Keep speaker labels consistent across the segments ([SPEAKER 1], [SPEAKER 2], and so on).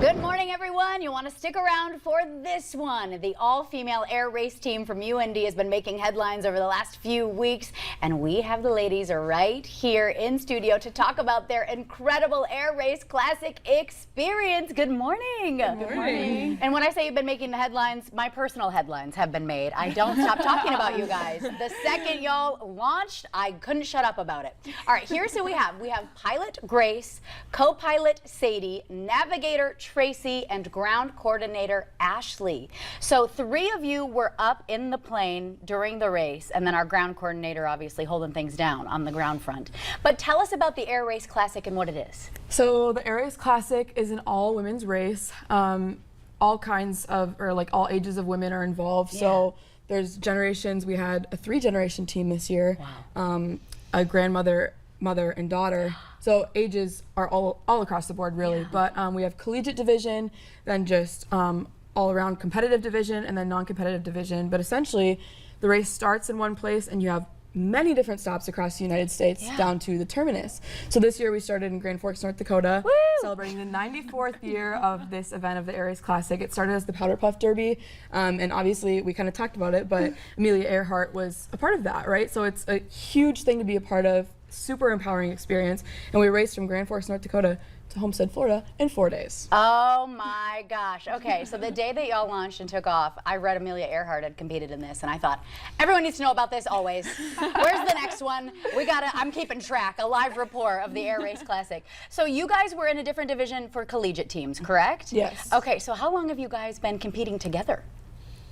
[SPEAKER 1] Good morning, everyone. You want to stick around for this one. The all-female air race team from UND has been making headlines over the last few weeks, and we have the ladies right here in studio to talk about their incredible air race classic experience. Good morning.
[SPEAKER 2] Good morning.
[SPEAKER 1] And when I say you've been making the headlines, my personal headlines have been made. I don't stop talking about you guys. The second y'all launched, I couldn't shut up about it. All right, here's who we have. We have pilot Grace, co-pilot Sadie, navigator Tracy, and ground coordinator Ashley. So 3 of you were up in the plane during the race, and then our ground coordinator obviously holding things down on the ground front. But tell us about the Air Race Classic and what it is.
[SPEAKER 2] So the Air Race Classic is an all-women's race. All kinds of, or like all ages of women are involved. Yeah. So there's generations. We had a 3-generation team this year. Wow. A grandmother, mother, and daughter. So ages are all across the board, really. Yeah. But we have collegiate division, then just all-around competitive division, and then non-competitive division. But essentially, the race starts in one place, and you have many different stops across the United States down to the terminus. So this year we started in Grand Forks, North Dakota, celebrating the 94th year of this event of the Air Race Classic. It started as the Powder Puff Derby, and obviously we kind of talked about it, but Amelia Earhart was a part of that, right? So it's a huge thing to be a part of, super empowering experience, and we raced from Grand Forks, North Dakota to Homestead, Florida in 4 days.
[SPEAKER 1] Oh my gosh. Okay, so the day that y'all launched and took off, I read Amelia Earhart had competed in this, and I thought, everyone needs to know about this always. Where's the next one? I'm keeping track, a live report of the Air Race Classic. So you guys were in a different division for collegiate teams, correct?
[SPEAKER 2] Yes.
[SPEAKER 1] Okay, so how long have you guys been competing together?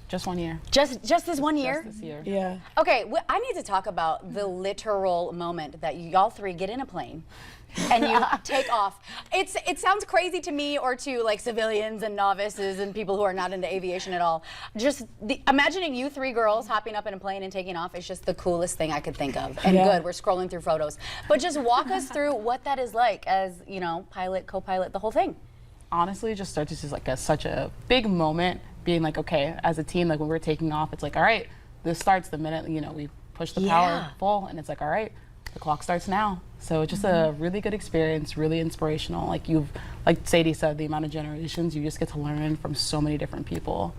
[SPEAKER 3] Just 1 year.
[SPEAKER 1] Just this 1 year?
[SPEAKER 3] Just this year.
[SPEAKER 2] Yeah.
[SPEAKER 1] Okay, I need to talk about the literal moment that y'all 3 get in a plane and you take off. It sounds crazy to me or to like civilians and novices and people who are not into aviation at all. Just imagining you 3 girls hopping up in a plane and taking off is just the coolest thing I could think of. And good, we're scrolling through photos. But just walk us through what that is like as, you know, pilot, co-pilot, the whole thing.
[SPEAKER 3] Honestly, it just starts as just like such a big moment, being like, okay, as a team, like when we're taking off, it's like, all right, this starts the minute, you know, we push the power full, and it's like, all right, the clock starts now. So it's just a really good experience, really inspirational. Like Sadie said, the amount of generations, you just get to learn from so many different people.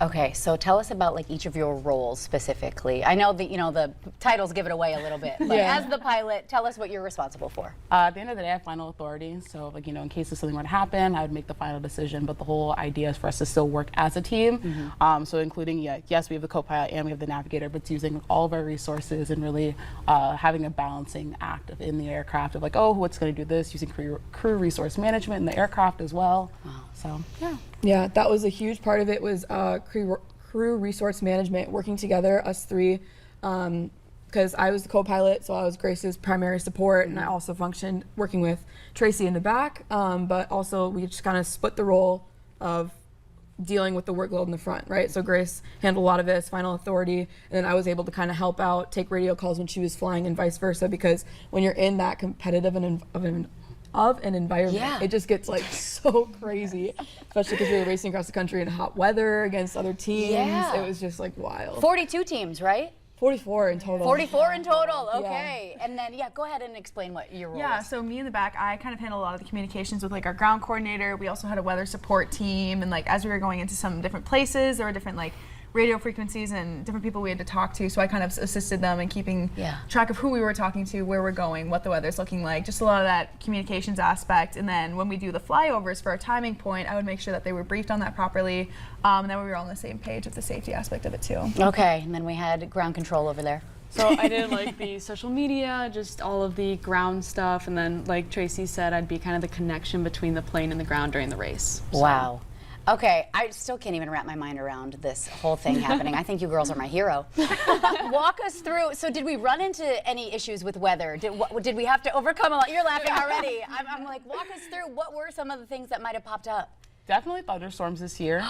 [SPEAKER 1] Okay, so tell us about like each of your roles specifically. I know that, you know, the titles give it away a little bit, but as the pilot, tell us what you're responsible for.
[SPEAKER 3] At the end of the day, I have final authority. So like, you know, in case if something were to happen, I would make the final decision, but the whole idea is for us to still work as a team. So including, yes, we have the co-pilot and we have the navigator, but it's using all of our resources and really having a balancing act in the aircraft of like, oh, what's going to do this, using crew resource management in the aircraft as well. So, yeah.
[SPEAKER 2] Yeah, that was a huge part of it, was crew resource management, working together, us 3, because I was the co-pilot, so I was Grace's primary support, and I also functioned working with Tracy in the back, but also we just kind of split the role of dealing with the workload in the front, right? So Grace handled a lot of it as final authority, and then I was able to kind of help out, take radio calls when she was flying and vice versa, because when you're in that competitive of an environment, it just gets like so crazy, especially because we were racing across the country in hot weather against other teams. It was just like wild.
[SPEAKER 1] 42 teams, right?
[SPEAKER 2] 44 in total.
[SPEAKER 1] 44 in total, okay. And then, go ahead and explain what your role is.
[SPEAKER 4] So me in the back, I kind of handle a lot of the communications with like our ground coordinator. We also had a weather support team, and like as we were going into some different places, there were different like radio frequencies and different people we had to talk to, so I kind of assisted them in keeping track of who we were talking to, where we're going, what the weather's looking like, just a lot of that communications aspect. And then when we do the flyovers for our timing point, I would make sure that they were briefed on that properly, and then we were all on the same page with the safety aspect of it too.
[SPEAKER 1] Okay, and then we had ground control over there.
[SPEAKER 5] So I did like the social media, just all of the ground stuff, and then like Tracy said, I'd be kind of the connection between the plane and the ground during the race. So.
[SPEAKER 1] Wow. Okay, I still can't even wrap my mind around this whole thing happening. I think you girls are my hero. Walk us through. So did we run into any issues with weather? Did we have to overcome a lot? You're laughing already. I'm like, walk us through. What were some of the things that might have popped up?
[SPEAKER 3] Definitely thunderstorms this year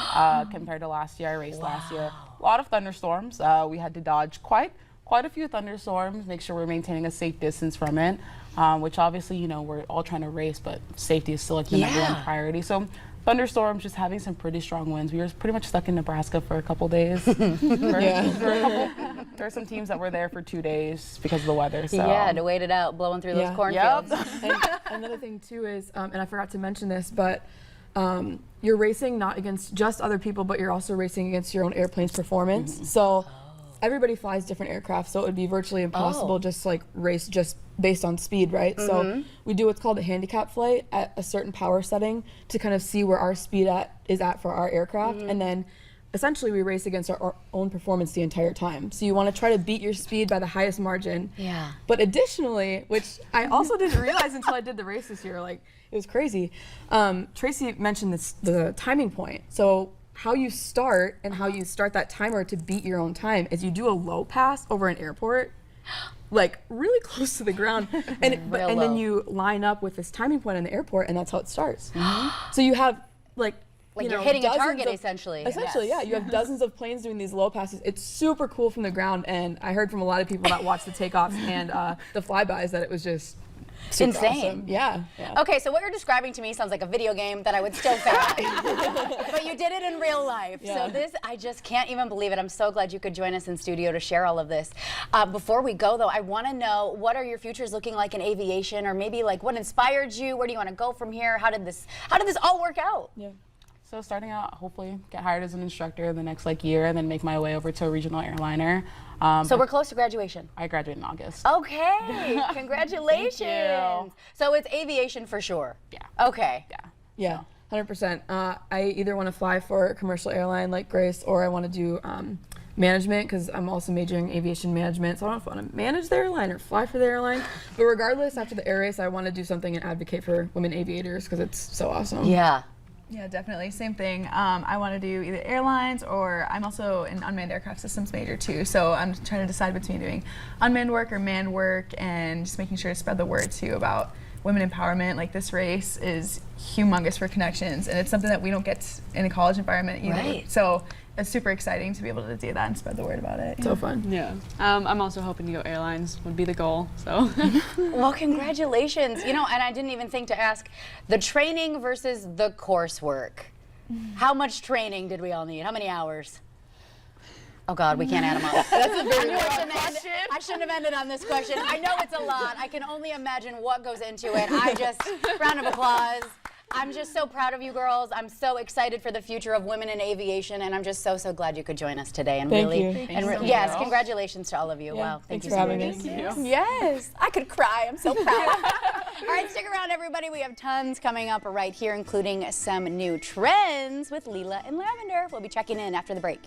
[SPEAKER 3] compared to last year. I raced last year. A lot of thunderstorms. We had to dodge quite a few thunderstorms, make sure we're maintaining a safe distance from it, which obviously, you know, we're all trying to race, but safety is still like the number 1 priority. So thunderstorms, just having some pretty strong winds. We were pretty much stuck in Nebraska for a couple days. There were some teams that were there for 2 days because of the weather. So.
[SPEAKER 1] Yeah, to wait it out, blowing through those cornfields.
[SPEAKER 2] And another thing too is, and I forgot to mention this, but you're racing not against just other people, but you're also racing against your own airplane's performance. So everybody flies different aircraft, so it would be virtually impossible just to like race just based on speed, right? So we do what's called a handicap flight at a certain power setting to kind of see where our speed is at for our aircraft, and then essentially we race against our own performance the entire time. So you want to try to beat your speed by the highest margin.
[SPEAKER 1] Yeah.
[SPEAKER 2] But additionally, which I also didn't realize until I did the race this year, like it was crazy. Tracy mentioned the timing point. So how you start and how you start that timer to beat your own time is you do a low pass over an airport, like really close to the ground, and then you line up with this timing point in the airport, and that's how it starts. So you have like
[SPEAKER 1] you're hitting a target essentially.
[SPEAKER 2] Essentially, yeah. You have dozens of planes doing these low passes. It's super cool from the ground, and I heard from a lot of people that watched the takeoffs and the flybys that it was just super
[SPEAKER 1] insane.
[SPEAKER 2] Awesome. Yeah.
[SPEAKER 1] Okay, so what you're describing to me sounds like a video game that I would still fail at. But you did it in real life.
[SPEAKER 2] Yeah.
[SPEAKER 1] So this, I just can't even believe it. I'm so glad you could join us in studio to share all of this. Before we go though, I want to know, what are your futures looking like in aviation, or maybe like what inspired you? Where do you want to go from here? How did this all work out?
[SPEAKER 2] Yeah.
[SPEAKER 3] So starting out, hopefully get hired as an instructor the next like year, and then make my way over to a regional airliner.
[SPEAKER 1] So we're close to graduation.
[SPEAKER 3] I graduate in August.
[SPEAKER 1] Okay, congratulations.
[SPEAKER 3] Thank you.
[SPEAKER 1] So it's aviation for sure.
[SPEAKER 3] Yeah.
[SPEAKER 1] Okay.
[SPEAKER 2] Yeah, 100%. I either want to fly for a commercial airline like Grace, or I want to do management, because I'm also majoring in aviation management. So I don't know if I want to manage the airline or fly for the airline. But regardless, after the air race, I want to do something and advocate for women aviators, because it's so awesome.
[SPEAKER 1] Yeah.
[SPEAKER 4] Yeah, definitely. Same thing. I want to do either airlines, or I'm also an unmanned aircraft systems major too. So I'm trying to decide between doing unmanned work or manned work, and just making sure to spread the word too about women empowerment. Like, this race is humongous for connections, and it's something that we don't get in a college environment either.
[SPEAKER 1] Right.
[SPEAKER 4] So it's super exciting to be able to do that and spread the word about it.
[SPEAKER 2] So fun.
[SPEAKER 5] Yeah. I'm also hoping to go airlines would be the goal. So.
[SPEAKER 1] Well, congratulations. You know, and I didn't even think to ask, the training versus the coursework. How much training did we all need? How many hours? Oh God, we can't add them up. That's a very good question. I shouldn't have ended on this question. I know it's a lot. I can only imagine what goes into it. Round of applause. I'm just so proud of you girls. I'm so excited for the future of women in aviation, and I'm just so glid you could join us today. And
[SPEAKER 2] Thank
[SPEAKER 1] really,
[SPEAKER 2] you.
[SPEAKER 1] and yes, congratulations to all of you.
[SPEAKER 2] Yeah,
[SPEAKER 1] Wow, thank
[SPEAKER 2] thanks
[SPEAKER 1] you
[SPEAKER 2] for
[SPEAKER 1] so
[SPEAKER 2] having
[SPEAKER 1] much.
[SPEAKER 2] us.
[SPEAKER 5] Thank you.
[SPEAKER 1] Yes, I could cry. I'm so proud. All right, stick around, everybody. We have tons coming up right here, including some new trends with Leela and Lavender. We'll be checking in after the break.